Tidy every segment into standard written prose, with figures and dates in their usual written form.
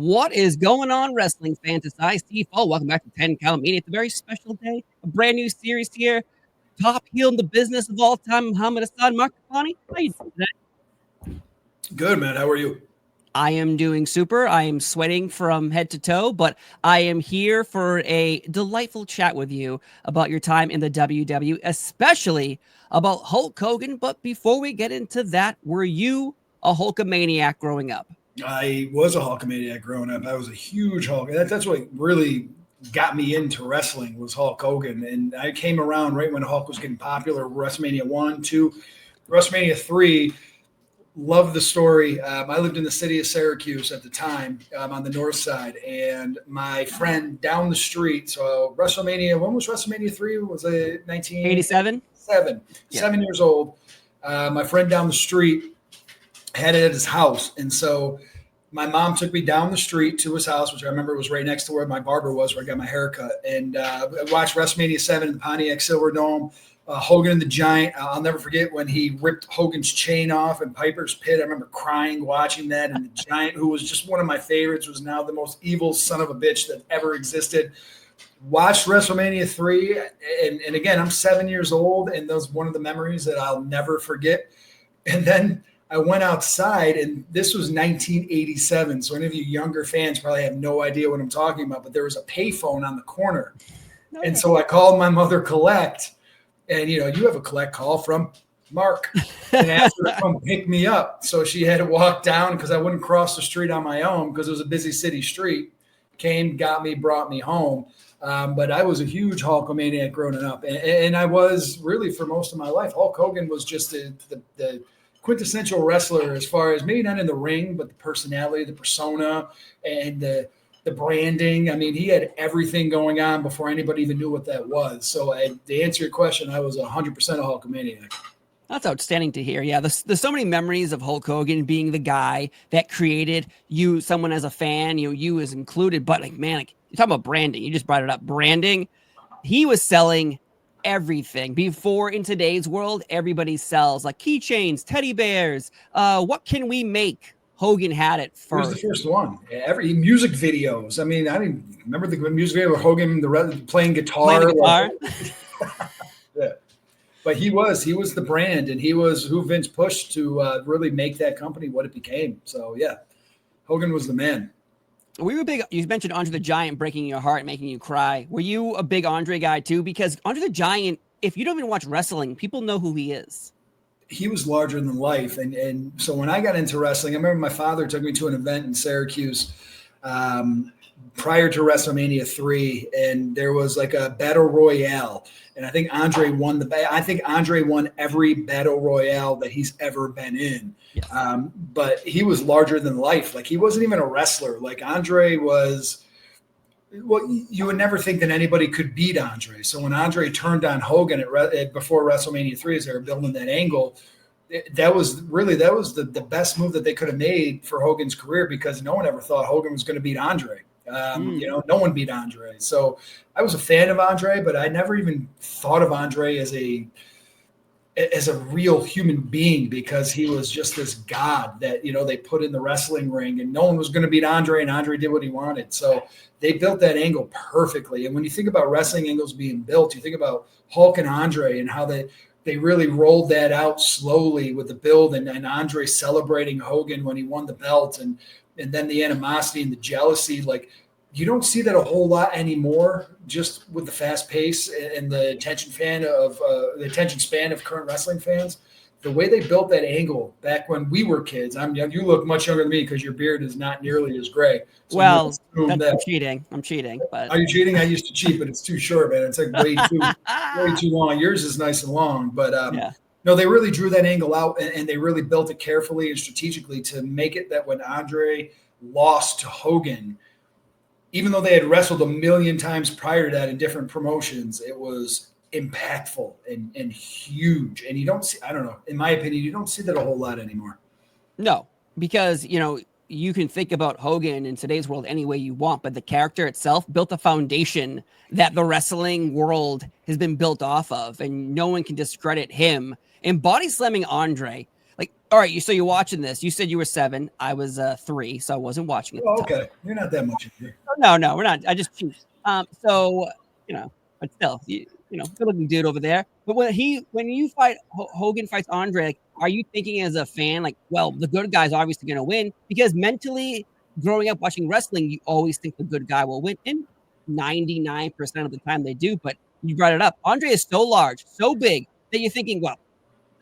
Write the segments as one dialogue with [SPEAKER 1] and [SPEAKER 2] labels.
[SPEAKER 1] What is going on, wrestling fans? It's I, Steve. Oh, welcome back to 10 Count Media. It's a very special day, a brand new series here. Top heel in the business of all time, Muhammad Hassan. Mark Kapani, how you doing today?
[SPEAKER 2] Good, man. How are you?
[SPEAKER 1] I am doing super. I am sweating from head to toe, but I am here for a delightful chat with you about your time in the WWE, especially about Hulk Hogan. But before we get into that, were you a Hulkamaniac growing up?
[SPEAKER 2] I was a Hulkamaniac growing up. I was a huge Hulk. That's what really got me into wrestling was Hulk Hogan. And I came around right when Hulk was getting popular. WrestleMania 1, 2, WrestleMania 3. Loved the story. I lived in the city of Syracuse at the time on the north side. And my friend down the street, so WrestleMania, when was WrestleMania 3? Was it 1987? 7 years old. My friend down the street had it at his house. And so my mom took me down the street to his house, which I remember was right next to where my barber was, where I got my hair cut. And I watched WrestleMania 7 in the Pontiac Silverdome. Hogan and the Giant. I'll never forget when he ripped Hogan's chain off in Piper's Pit. I remember crying watching that. And the Giant, who was just one of my favorites, was now the most evil son of a bitch that ever existed. Watched WrestleMania 3. And again, I'm 7 years old. And those one of the memories that I'll never forget. And then I went outside, and this was 1987. So any of you younger fans probably have no idea what I'm talking about, but there was a payphone on the corner. And so I called my mother, Collect, and, you have a collect call from Mark and asked her to come pick me up. So she had to walk down because I wouldn't cross the street on my own because it was a busy city street. Came, got me, brought me home. But I was a huge Hulkamaniac growing up. And I was really for most of my life. Hulk Hogan was just the quintessential wrestler as far as maybe not in the ring, but the personality, the persona, and the branding. I mean, he had everything going on before anybody even knew what that was. So to answer your question, I was 100% a Hulkamaniac.
[SPEAKER 1] That's outstanding to hear. Yeah, there's so many memories of Hulk Hogan being the guy that created you, someone as a fan, you as included. But you're talking about branding. You just brought it up. Branding. He was selling everything. Before, in today's world, everybody sells like keychains, teddy bears. What can we make? Hogan had it first.
[SPEAKER 2] He was the first one. Every music videos. I mean, I didn't remember the music video where Hogan playing guitar. Yeah. But he was the brand, and he was who Vince pushed to really make that company what it became. So yeah, Hogan was the man.
[SPEAKER 1] We were big. You mentioned Andre the Giant breaking your heart, making you cry. Were you a big Andre guy too? Because Andre the Giant, if you don't even watch wrestling, people know who he is.
[SPEAKER 2] He was larger than life. And so when I got into wrestling, I remember my father took me to an event in Syracuse prior to WrestleMania 3, and there was like a battle royale. And I think Andre won every battle royale that he's ever been in. Yes. But he was larger than life. Like, he wasn't even a wrestler. Like, Andre was, well, you would never think that anybody could beat Andre. So when Andre turned on Hogan before WrestleMania 3, as they were building that angle, that was the best move that they could have made for Hogan's career, because no one ever thought Hogan was going to beat Andre. No one beat Andre. So I was a fan of Andre, but I never even thought of Andre as a real human being, because he was just this god that, they put in the wrestling ring, and no one was going to beat Andre, and Andre did what he wanted. So they built that angle perfectly. And when you think about wrestling angles being built, you think about Hulk and Andre and how they really rolled that out slowly with the build, and Andre celebrating Hogan when he won the belt, and then the animosity and the jealousy. Like, you don't see that a whole lot anymore, just with the fast pace and the attention span of current wrestling fans. The way they built that angle back when we were kids. You look much younger than me because your beard is not nearly as gray. So
[SPEAKER 1] I'm cheating. But
[SPEAKER 2] are you cheating? I used to cheat, but it's too short, man. It's like way too long. Yours is nice and long, but no, they really drew that angle out, and they really built it carefully and strategically to make it that when Andre lost to Hogan, even though they had wrestled a million times prior to that in different promotions, it was impactful and huge. And you don't see, I don't know, in my opinion, you don't see that a whole lot anymore.
[SPEAKER 1] No, because, you can think about Hogan in today's world any way you want, but the character itself built a foundation that the wrestling world has been built off of, and no one can discredit him. And body slamming Andre, Like, all right, so you're watching this. You said you were 7. I was 3, so I wasn't watching at the time.
[SPEAKER 2] Okay, you're not that much.
[SPEAKER 1] No, we're not. I just choose. So but still, good looking dude over there. But when you fight Hogan fights Andre, like, are you thinking as a fan, like, well, the good guy's obviously going to win? Because mentally, growing up watching wrestling, you always think the good guy will win, and 99% of the time they do. But you brought it up. Andre is so large, so big that you're thinking, well,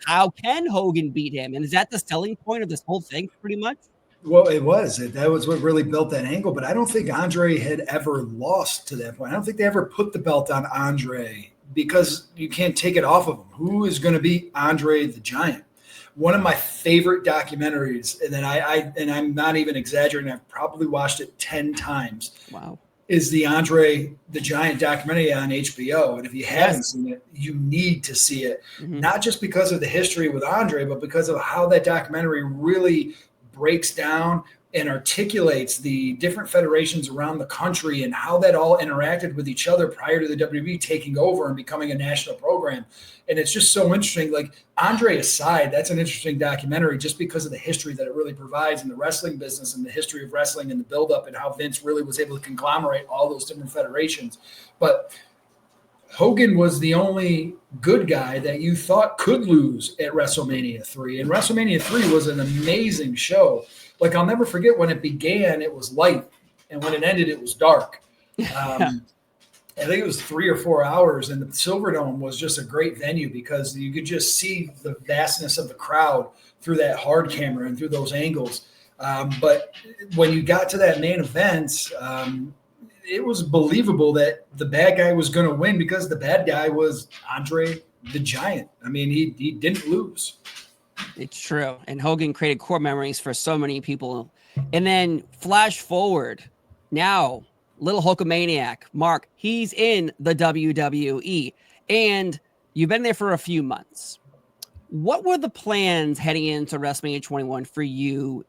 [SPEAKER 1] how can Hogan beat him? And is that the selling point of this whole thing, pretty much?
[SPEAKER 2] Well, it was. That was what really built that angle. But I don't think Andre had ever lost to that point. I don't think they ever put the belt on Andre because you can't take it off of him. Who is going to beat Andre the Giant? One of my favorite documentaries, and then I'm not even exaggerating, I've probably watched it 10 times.
[SPEAKER 1] Wow.
[SPEAKER 2] Is the Andre the Giant documentary on HBO. And if you haven't seen it, you need to see it. Mm-hmm. Not just because of the history with Andre, but because of how that documentary really breaks down and articulates the different federations around the country and how that all interacted with each other prior to the WWE taking over and becoming a national program. And it's just so interesting. Like, Andre aside, that's an interesting documentary just because of the history that it really provides in the wrestling business and the history of wrestling and the buildup and how Vince really was able to conglomerate all those different federations. But Hogan was the only good guy that you thought could lose at WrestleMania 3. And WrestleMania 3 was an amazing show. Like, I'll never forget when it began, it was light. And when it ended, it was dark. I think it was 3 or 4 hours. And the Silverdome was just a great venue because you could just see the vastness of the crowd through that hard camera and through those angles. But when you got to that main event, it was believable that the bad guy was going to win because the bad guy was Andre the Giant. I mean, he didn't lose.
[SPEAKER 1] It's true. And Hogan created core memories for so many people. And then flash forward now, little Hulkamaniac, Mark, he's in the WWE. And you've been there for a few months. What were the plans heading into WrestleMania 21 for you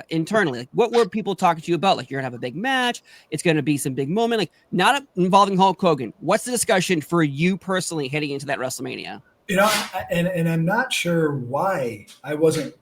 [SPEAKER 1] internally? Like, what were people talking to you about? Like, you're going to have a big match. It's going to be some big moment. Like, not involving Hulk Hogan. What's the discussion for you personally heading into that WrestleMania?
[SPEAKER 2] And I'm not sure why I wasn't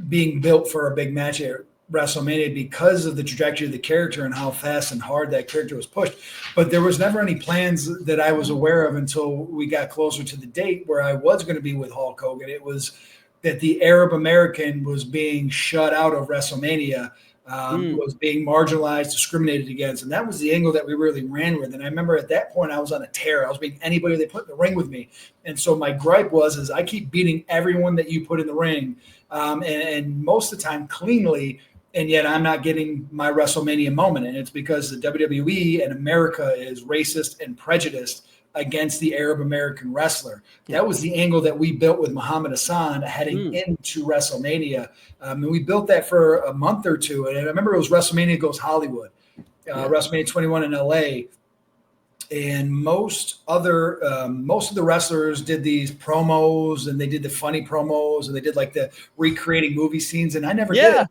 [SPEAKER 2] being built for a big match at WrestleMania because of the trajectory of the character and how fast and hard that character was pushed. But there was never any plans that I was aware of until we got closer to the date where I was going to be with Hulk Hogan. It was that the Arab American was being shut out of WrestleMania, was being marginalized, discriminated against. And that was the angle that we really ran with. And I remember at that point I was on a tear. I was beating anybody they put in the ring with me. And so my gripe is I keep beating everyone that you put in the ring. And most of the time cleanly, and yet I'm not getting my WrestleMania moment. And it's because the WWE and America is racist and prejudiced against the Arab American wrestler. That was the angle that we built with Muhammad Hassan heading into WrestleMania. And we built that for a month or two. And I remember it was WrestleMania Goes Hollywood, WrestleMania 21 in LA. And most of the wrestlers did these promos, and they did the funny promos, and they did like the recreating movie scenes. And I never did.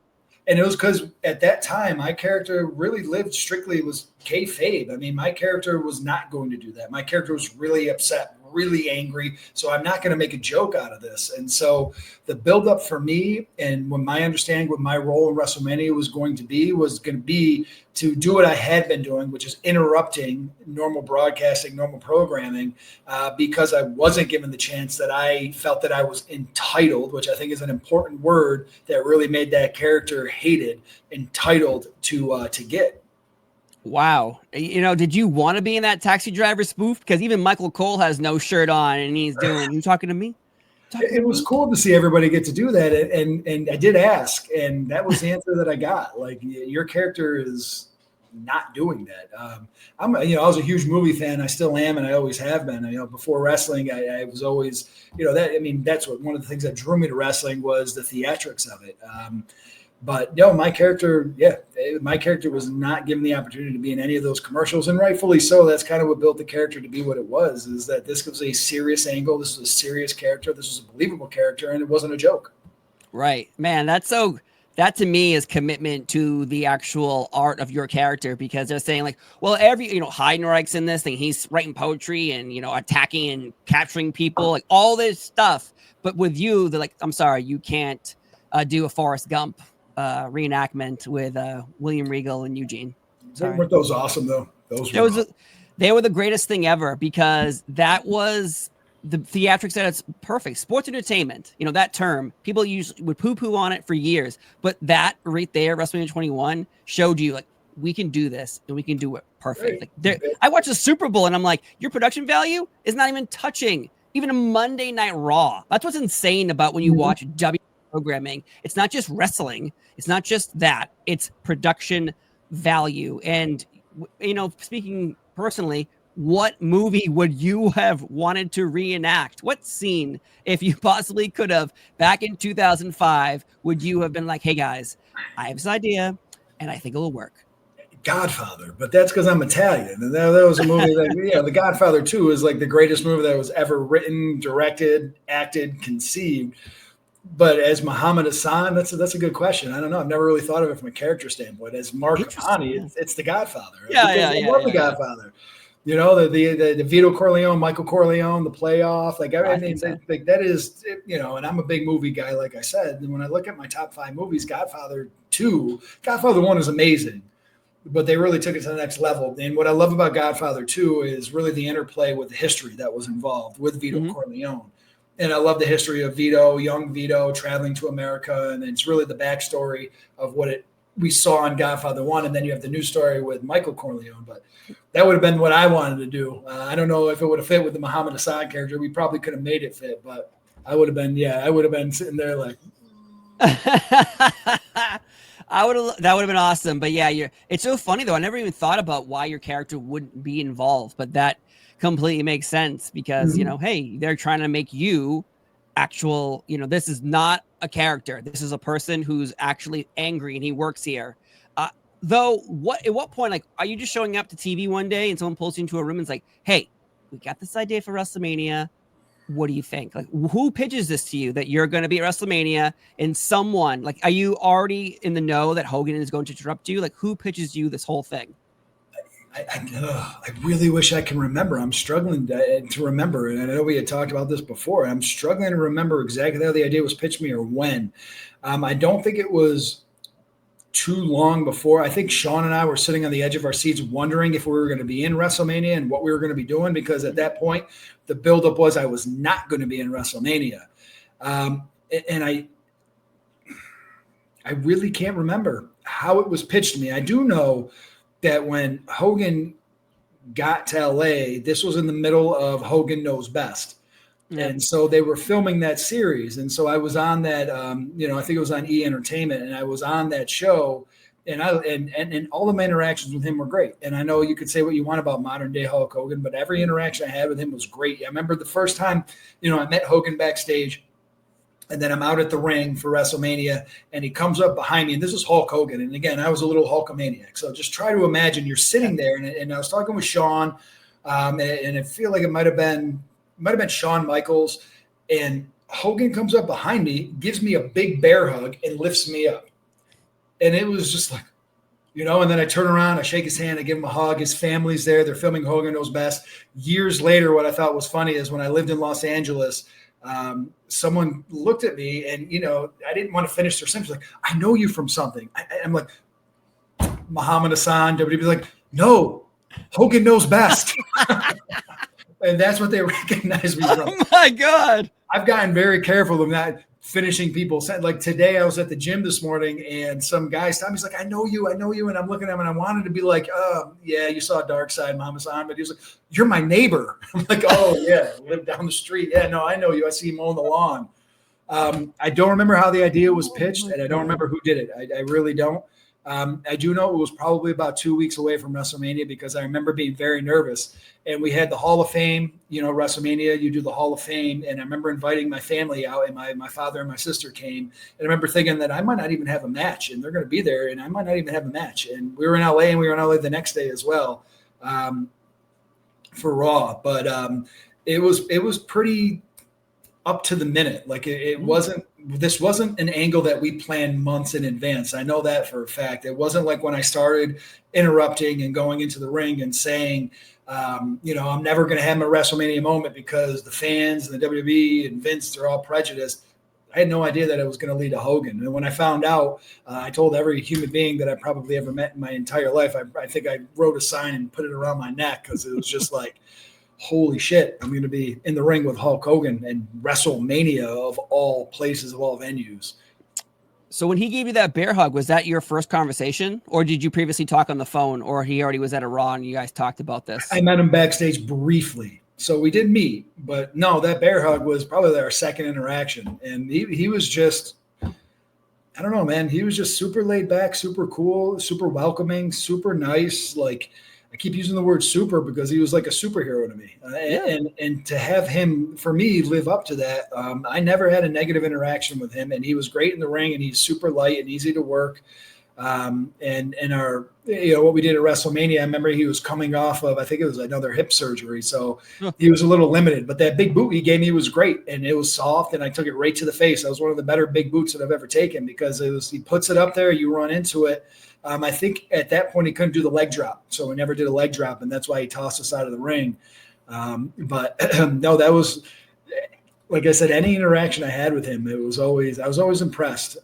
[SPEAKER 2] And it was because at that time, my character really lived strictly was kayfabe. I mean, my character was not going to do that. My character was really upset, really angry. So I'm not going to make a joke out of this. And so the buildup for me and when my understanding what my role in WrestleMania was going to be to do what I had been doing, which is interrupting normal broadcasting, normal programming, because I wasn't given the chance that I felt that I was entitled, which I think is an important word that really made that character hated, entitled to get.
[SPEAKER 1] Wow. Did you want to be in that Taxi Driver spoof? Because even Michael Cole has no shirt on and he's doing, you talking to me?
[SPEAKER 2] It was cool to see everybody get to do that. And I did ask, and that was the answer that I got. Like, your character is not doing that. I was a huge movie fan. I still am. And I always have been, before wrestling, I was always, that's what, one of the things that drew me to wrestling was the theatrics of it. But no, my character was not given the opportunity to be in any of those commercials, and rightfully so. That's kind of what built the character to be what it was, is that this was a serious angle. This was a serious character. This was a believable character, and it wasn't a joke.
[SPEAKER 1] Right, man. That's that to me is commitment to the actual art of your character, because they're saying like, well, every, Heidenreich's in this thing. He's writing poetry and, attacking and capturing people, like all this stuff. But with you, they're like, I'm sorry, you can't do a Forrest Gump reenactment with William Regal and Eugene. Sorry.
[SPEAKER 2] Weren't those awesome though?
[SPEAKER 1] They were the greatest thing ever, because that was the theatrics at its perfect. Sports entertainment, that term, people usually would poo-poo on it for years, but that right there, WrestleMania 21, showed you like, we can do this and we can do it perfect. Like, I watched the Super Bowl and I'm like, your production value is not even touching even a Monday Night Raw. That's what's insane about when you watch W programming. It's not just wrestling. It's not just that. It's production value. And, speaking personally, what movie would you have wanted to reenact? What scene, if you possibly could have, back in 2005, would you have been like, hey guys, I have this idea and I think it'll work?
[SPEAKER 2] Godfather, but that's because I'm Italian. And that was a movie that, The Godfather 2 is like the greatest movie that was ever written, directed, acted, conceived. But as Muhammad Hassan, that's a good question. I don't know. I've never really thought of it from a character standpoint. As Mark Capani, it's the Godfather.
[SPEAKER 1] I
[SPEAKER 2] love the Godfather. The Vito Corleone, Michael Corleone, the playoff, that is, and I'm a big movie guy, like I said. And when I look at my top 5 movies, Godfather 1 is amazing, but they really took it to the next level. And what I love about Godfather 2 is really the interplay with the history that was involved with Vito Corleone. And I love the history of Vito, young Vito, traveling to America. And it's really the backstory of what we saw in Godfather 1. And then you have the new story with Michael Corleone. But that would have been what I wanted to do. I don't know if it would have fit with the Muhammad Hassan character. We probably could have made it fit, but I would have been sitting there like.
[SPEAKER 1] That would have been awesome. But yeah, it's so funny though. I never even thought about why your character wouldn't be involved, but that completely makes sense because, hey, they're trying to make you actual, this is not a character. This is a person who's actually angry and he works here. Though, at what point, like, are you just showing up to TV one day and someone pulls you into a room and is like, hey, we got this idea for WrestleMania. What do you think? Like, who pitches this to you that you're going to be at WrestleMania and someone, like, are you already in the know that Hogan is going to interrupt you? Like, who pitches you this whole thing?
[SPEAKER 2] I really wish I can remember. I'm struggling to remember. And I know we had talked about this before. I'm struggling to remember exactly how the idea was pitched me or when. I don't think it was too long before. I think Sean and I were sitting on the edge of our seats wondering if we were going to be in WrestleMania and what we were going to be doing, because at that point, the buildup was I was not going to be in WrestleMania. And I really can't remember how it was pitched to me. I do know that when Hogan got to LA, this was in the middle of Hogan Knows Best. Yeah. And so they were filming that series. And so I was on that, I think it was on E! Entertainment, and I was on that show, and all of my interactions with him were great. And I know you could say what you want about modern day Hulk Hogan, but every interaction I had with him was great. I remember the first time, I met Hogan backstage, and then I'm out at the ring for WrestleMania, and he comes up behind me, and this is Hulk Hogan. And again, I was a little Hulkamaniac. So just try to imagine you're sitting there, and I was talking with Shawn, and I feel like it might have been Shawn Michaels, and Hogan comes up behind me, gives me a big bear hug, and lifts me up. And it was just like, and then I turn around, I shake his hand, I give him a hug. His family's there. They're filming Hogan Knows Best. Years later, what I thought was funny is when I lived in Los Angeles, someone looked at me and, I didn't want to finish their sentence. Like, I know you from something. I'm like, Muhammad Hassan, WWE. Like, no, Hogan Knows Best. And that's what they recognize me from.
[SPEAKER 1] Oh my God.
[SPEAKER 2] I've gotten very careful of not finishing people. Like today, I was at the gym this morning and some guy stopped me. He's like, I know you. And I'm looking at him and I wanted to be like, yeah, you saw Dark Side, Muhammad Hassan. But he was like, you're my neighbor. I'm like, oh, yeah, live down the street. Yeah, no, I know you. I see you mowing the lawn. I don't remember how the idea was pitched, and I don't remember who did it. I really don't. I do know it was probably about 2 weeks away from WrestleMania because I remember being very nervous. And we had the Hall of Fame, WrestleMania, you do the Hall of Fame. And I remember inviting my family out, and my father and my sister came. And I remember thinking that I might not even have a match, and they're going to be there, and I might not even have a match. And we were in LA, and we were in LA the next day as well for Raw. But it was pretty up to the minute. Like it wasn't, this wasn't an angle that we planned months in advance. I know that for a fact. It wasn't like when I started interrupting and going into the ring and saying, I'm never going to have my WrestleMania moment because the fans and the WWE and Vince, they're all prejudiced. I had no idea that it was going to lead to Hogan. And when I found out, I told every human being that I probably ever met in my entire life. I think I wrote a sign and put it around my neck because it was just like, holy shit, I'm going to be in the ring with Hulk Hogan and WrestleMania of all places, of all venues.
[SPEAKER 1] So when he gave you that bear hug, was that your first conversation, or did you previously talk on the phone, or he already was at a Raw and you guys talked about this?
[SPEAKER 2] I met him backstage briefly. So we did meet, but no, that bear hug was probably our second interaction. And he was just, I don't know, man. He was just super laid back, super cool, super welcoming, super nice. Like, I keep using the word super because he was like a superhero to me. And to have him, for me, live up to that, I never had a negative interaction with him. And he was great in the ring, and he's super light and easy to work. And our, what we did at WrestleMania, I remember he was coming off of, I think it was another hip surgery. So he was a little limited, but that big boot he gave me was great. And it was soft, and I took it right to the face. That was one of the better big boots that I've ever taken because he puts it up there, you run into it. I think at that point he couldn't do the leg drop. So we never did a leg drop, and that's why he tossed us out of the ring. But no, that was, like I said, any interaction I had with him, I was always impressed.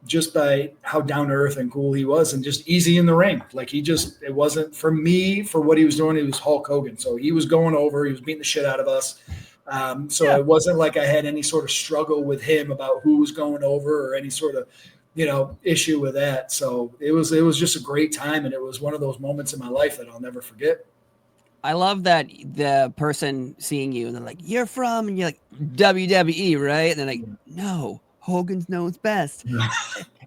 [SPEAKER 2] Just by how down to earth and cool he was, and just easy in the ring. Like it wasn't for me, for what he was doing. He was Hulk Hogan. So he was going over, he was beating the shit out of us. It wasn't like I had any sort of struggle with him about who was going over or any sort of, issue with that. So it was just a great time. And it was one of those moments in my life that I'll never forget.
[SPEAKER 1] I love that the person seeing you and they're like, you're from, and you're like, WWE, right? And they're like, no, Hogan's knows best.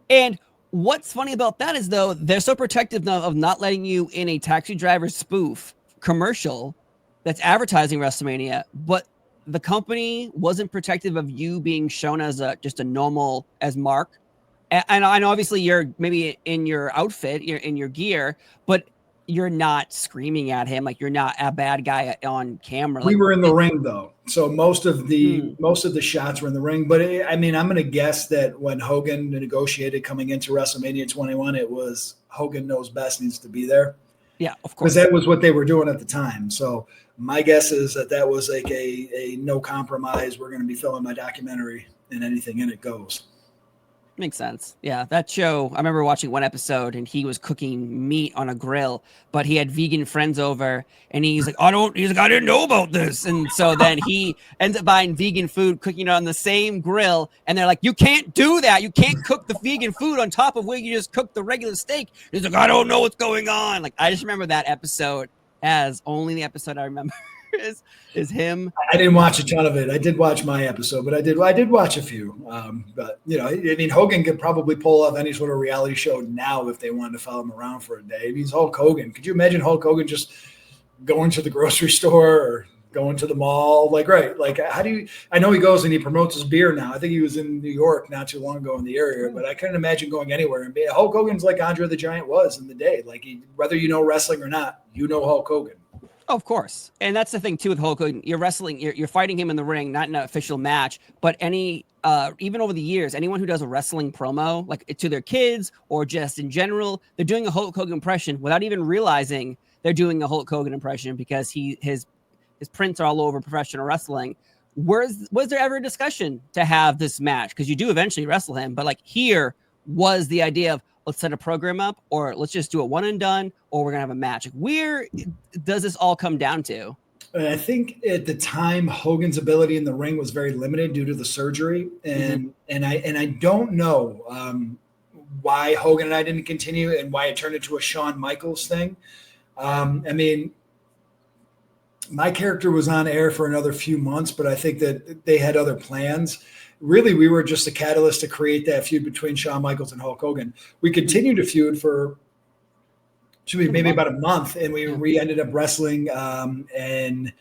[SPEAKER 1] And what's funny about that is, though, they're so protective now of not letting you in a Taxi Driver spoof commercial that's advertising WrestleMania, but the company wasn't protective of you being shown as just a normal as Mark. And obviously you're maybe in your outfit, you're in your gear, but you're not screaming at him like you're not a bad guy on camera.
[SPEAKER 2] We were in the ring though, so most of the shots were in the ring. But I'm going to guess that when Hogan negotiated coming into WrestleMania 21, it was Hogan knows best, needs to be there.
[SPEAKER 1] Yeah, of course,
[SPEAKER 2] because that was what they were doing at the time. So my guess is that was like a no compromise. We're going to be filming my documentary, and anything in it goes.
[SPEAKER 1] Makes sense. Yeah, that show, I remember watching one episode and he was cooking meat on a grill, but he had vegan friends over and he's like, I didn't know about this. And so then he ends up buying vegan food, cooking it on the same grill. And they're like, you can't do that. You can't cook the vegan food on top of where you just cook the regular steak. He's like, I don't know what's going on. Like, I just remember that episode as only the episode I remember. Is him.
[SPEAKER 2] I didn't watch a ton of it. I did watch my episode, but I did watch a few. But Hogan could probably pull off any sort of reality show now if they wanted to follow him around for a day. He's Hulk Hogan. Could you imagine Hulk Hogan just going to the grocery store or going to the mall? Like, right. Like, I know he goes and he promotes his beer now. I think he was in New York not too long ago in the area, but I couldn't imagine going anywhere. And Hulk Hogan's like Andre the Giant was in the day. Like, whether you know wrestling or not, Hulk Hogan.
[SPEAKER 1] Of course. And that's the thing too with Hulk Hogan. You're wrestling, you're fighting him in the ring, not in an official match, but even over the years, anyone who does a wrestling promo, like to their kids or just in general, they're doing a Hulk Hogan impression without even realizing they're doing a Hulk Hogan impression because his prints are all over professional wrestling. Was there ever a discussion to have this match? Because you do eventually wrestle him, but like here was the idea of, let's set a program up, or let's just do a one and done, or we're going to have a match. Where does this all come down to?
[SPEAKER 2] I think at the time, Hogan's ability in the ring was very limited due to the surgery. And I don't know why Hogan and I didn't continue and why it turned into a Shawn Michaels thing. My character was on air for another few months, but I think that they had other plans. Really, we were just a catalyst to create that feud between Shawn Michaels and Hulk Hogan. We continued to feud for maybe about a month, and we ended up wrestling. It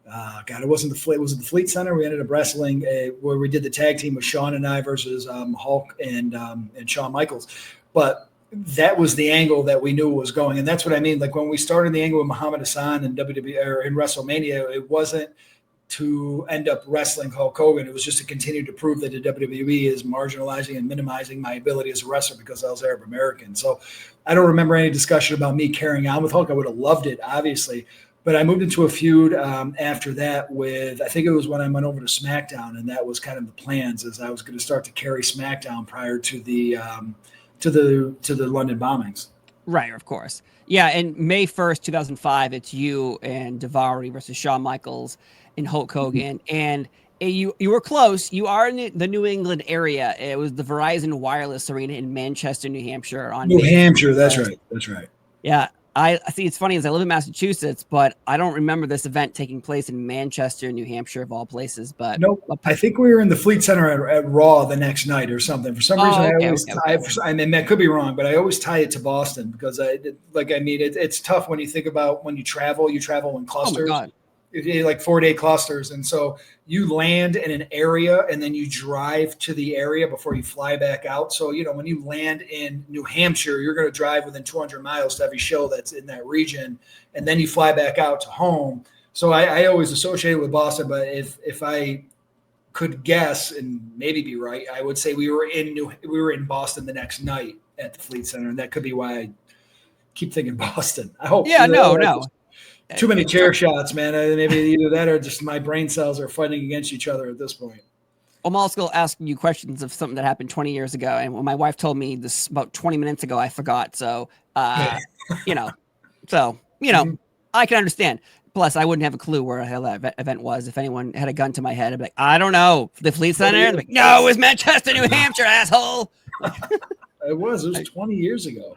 [SPEAKER 2] wasn't the was it the Fleet Center? We ended up wrestling where we did the tag team with Shawn and I versus Hulk and Shawn Michaels. But that was the angle that we knew was going, and that's what I mean. Like when we started the angle with Muhammad Hassan in WWE or in WrestleMania, it wasn't to end up wrestling Hulk Hogan. It was just to continue to prove that the WWE is marginalizing and minimizing my ability as a wrestler because I was Arab American. So I don't remember any discussion about me carrying on with Hulk. I would have loved it, obviously. But I moved into a feud after that with, I think it was when I went over to SmackDown, and that was kind of the plans, as I was going to start to carry SmackDown prior to the London bombings.
[SPEAKER 1] Right, of course. Yeah, and May 1st, 2005, it's you and Daivari versus Shawn Michaels and Hulk Hogan. And you were close. You are in the New England area. It was the Verizon Wireless Arena in Manchester, New Hampshire.
[SPEAKER 2] New Hampshire, that's right. That's right.
[SPEAKER 1] Yeah. I see. It's funny, as I live in Massachusetts, but I don't remember this event taking place in Manchester, New Hampshire, of all places. But
[SPEAKER 2] nope, I think we were in the Fleet Center at Raw the next night or something. For some reason, I mean, that could be wrong, but I always tie it to Boston because it's tough when you think about when you travel in clusters. Oh my God. Like 4-day clusters. And so you land in an area and then you drive to the area before you fly back out. So, when you land in New Hampshire, you're going to drive within 200 miles to every show that's in that region. And then you fly back out to home. So I always associate it with Boston, but if I could guess and maybe be right, I would say we were in Boston the next night at the Fleet Center. And that could be why I keep thinking Boston. I hope.
[SPEAKER 1] Yeah, no.
[SPEAKER 2] Too many chair shots, man. Maybe either that or just my brain cells are fighting against each other at this point.
[SPEAKER 1] I'm also asking you questions of something that happened 20 years ago. And when my wife told me this about 20 minutes ago, I forgot. So, I can understand. Plus, I wouldn't have a clue where the hell that event was. If anyone had a gun to my head, I'd be like, I don't know. The Fleet Center? They'd be like, no, it was Manchester, New Hampshire, asshole.
[SPEAKER 2] It was 20 years ago.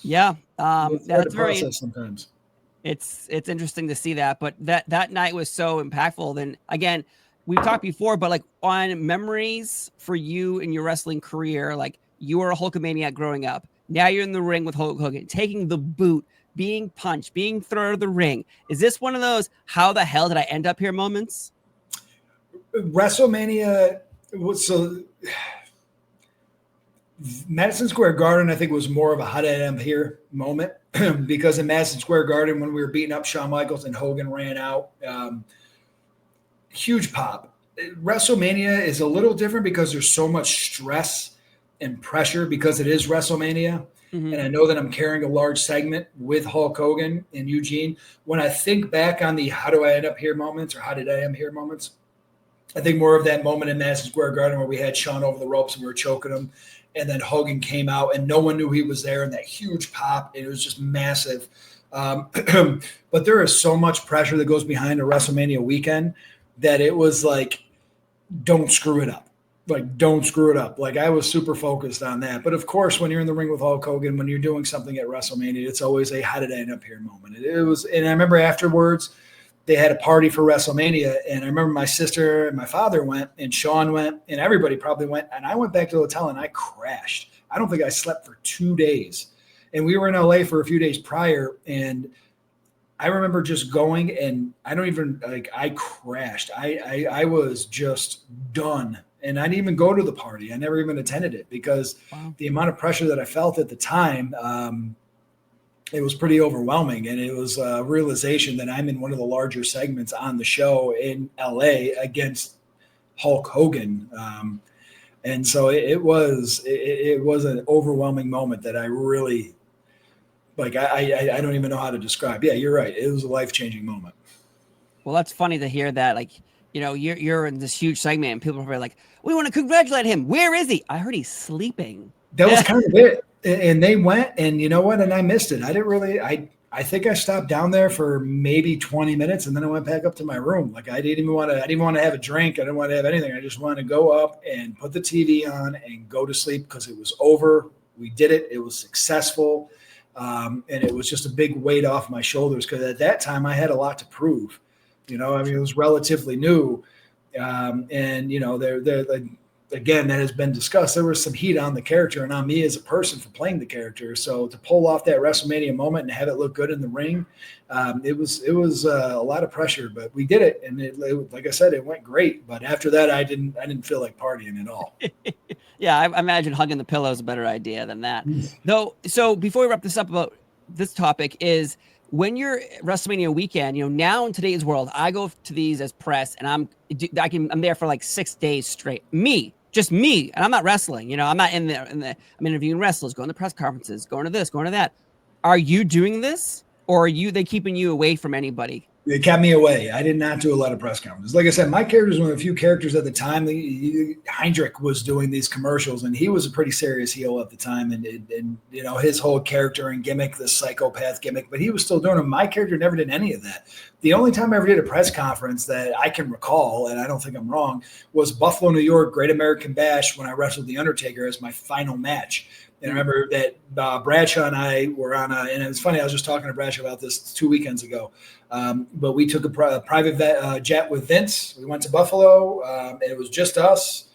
[SPEAKER 1] Yeah. That's very
[SPEAKER 2] sometimes.
[SPEAKER 1] It's interesting to see that, but that night was so impactful. Then again, we've talked before, but like on memories for you in your wrestling career, like you were a Hulkamaniac growing up. Now you're in the ring with Hulk Hogan, taking the boot, being punched, being thrown out of the ring. Is this one of those how the hell did I end up here moments?
[SPEAKER 2] WrestleMania Madison Square Garden, I think, was more of a how did I end up here moment because in Madison Square Garden, when we were beating up Shawn Michaels and Hogan ran out, huge pop. WrestleMania is a little different because there's so much stress and pressure because it is WrestleMania. Mm-hmm. And I know that I'm carrying a large segment with Hulk Hogan and Eugene. When I think back on the how do I end up here moments or how did I end up here moments, I think more of that moment in Madison Square Garden where we had Shawn over the ropes and we were choking him. And then Hogan came out and no one knew he was there and that huge pop. It was just massive. But there is so much pressure that goes behind a WrestleMania weekend that it was like, don't screw it up. Like, don't screw it up. Like, I was super focused on that. But, of course, when you're in the ring with Hulk Hogan, when you're doing something at WrestleMania, it's always a how did I end up here moment. It was, and I remember afterwards – they had a party for WrestleMania, and I remember my sister and my father went, and Shawn went, and everybody probably went, and I went back to the hotel, and I crashed. I don't think I slept for 2 days, and we were in LA for a few days prior, and I remember just going, and I crashed. I was just done, and I didn't even go to the party. I never even attended it because the amount of pressure that I felt at the time, it was pretty overwhelming, and it was a realization that I'm in one of the larger segments on the show in LA against Hulk Hogan. And so it was an overwhelming moment that I really like. I don't even know how to describe. Yeah, you're right. It was a life-changing moment.
[SPEAKER 1] Well, that's funny to hear that. Like, you're in this huge segment and people are like, we want to congratulate him. Where is he? I heard he's sleeping.
[SPEAKER 2] That was kind of it. And they went, and you know what? And I missed it. I didn't really. I think I stopped down there for maybe 20 minutes, and then I went back up to my room. Like I didn't even want to have a drink. I didn't want to have anything. I just wanted to go up and put the TV on and go to sleep because it was over. We did it. It was successful, and it was just a big weight off my shoulders because at that time I had a lot to prove. It was relatively new, and again, that has been discussed. There was some heat on the character and on me as a person for playing the character. So to pull off that WrestleMania moment and have it look good in the ring, it was a lot of pressure, but we did it. And it, like I said, it went great. But after that, I didn't feel like partying at all.
[SPEAKER 1] Yeah, I imagine hugging the pillow is a better idea than that. Though. So before we wrap this up about this topic is when you're WrestleMania weekend, now in today's world, I go to these as press, and I'm there for like 6 days straight. Just me, and I'm not wrestling. I'm not in there. I'm interviewing wrestlers, going to press conferences, going to this, going to that. Are you doing this, or are they keeping you away from anybody?
[SPEAKER 2] They kept me away. I did not do a lot of press conferences. Like I said, my character was one of the few characters at the time. Heinrich was doing these commercials, and he was a pretty serious heel at the time. And his whole character and gimmick, the psychopath gimmick, but he was still doing it. My character never did any of that. The only time I ever did a press conference that I can recall, and I don't think I'm wrong, was Buffalo, New York, Great American Bash, when I wrestled The Undertaker as my final match. And I remember that Bradshaw and I were on and it was funny, I was just talking to Bradshaw about this 2 weekends ago. But we took a private jet with Vince. We went to Buffalo. It was just us.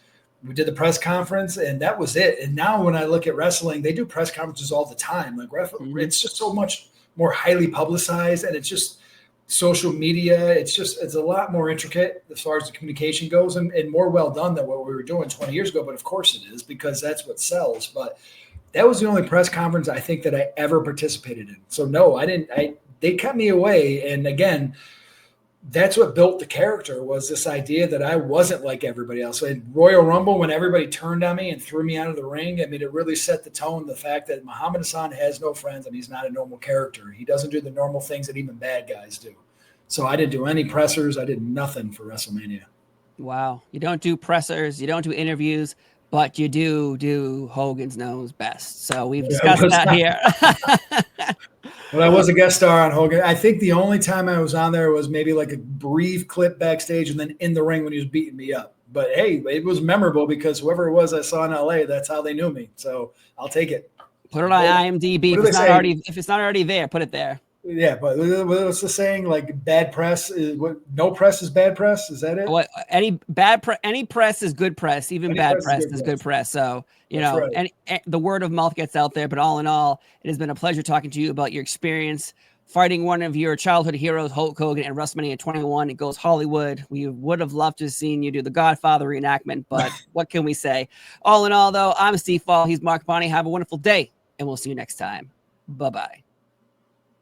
[SPEAKER 2] We did the press conference, and that was it. And now when I look at wrestling, they do press conferences all the time. Like it's just so much more highly publicized, and it's just social media. It's a lot more intricate as far as the communication goes, and more well done than what we were doing 20 years ago. But of course it is, because that's what sells. But that was the only press conference I think that I ever participated in. So no, I didn't. They cut me away. And again, that's what built the character, was this idea that I wasn't like everybody else. So in Royal Rumble, when everybody turned on me and threw me out of the ring, I mean, it really set the tone. The fact that Muhammad Hassan has no friends and he's not a normal character. He doesn't do the normal things that even bad guys do. So I didn't do any pressers. I did nothing for WrestleMania.
[SPEAKER 1] Wow. You don't do pressers. You don't do interviews. But you do Hogan's Knows Best. So we've discussed that here.
[SPEAKER 2] Well, I was a guest star on Hogan. I think the only time I was on there was maybe like a brief clip backstage and then in the ring when he was beating me up. But hey, it was memorable because whoever it was I saw in LA, that's how they knew me. So I'll take it.
[SPEAKER 1] Put it on IMDb. If it's not already there, put it there.
[SPEAKER 2] Yeah, but what's the saying? Like bad press is what? No press is bad press. Is that it?
[SPEAKER 1] What any press is good press. Even bad press is good press. So right. And the word of mouth gets out there. But all in all, it has been a pleasure talking to you about your experience fighting one of your childhood heroes, Hulk Hogan, at WrestleMania 21. It goes Hollywood. We would have loved to have seen you do the Godfather reenactment, but what can we say? All in all, though, I'm Steve Fall. He's Mark Bonney. Have a wonderful day, and we'll see you next time. Bye-bye.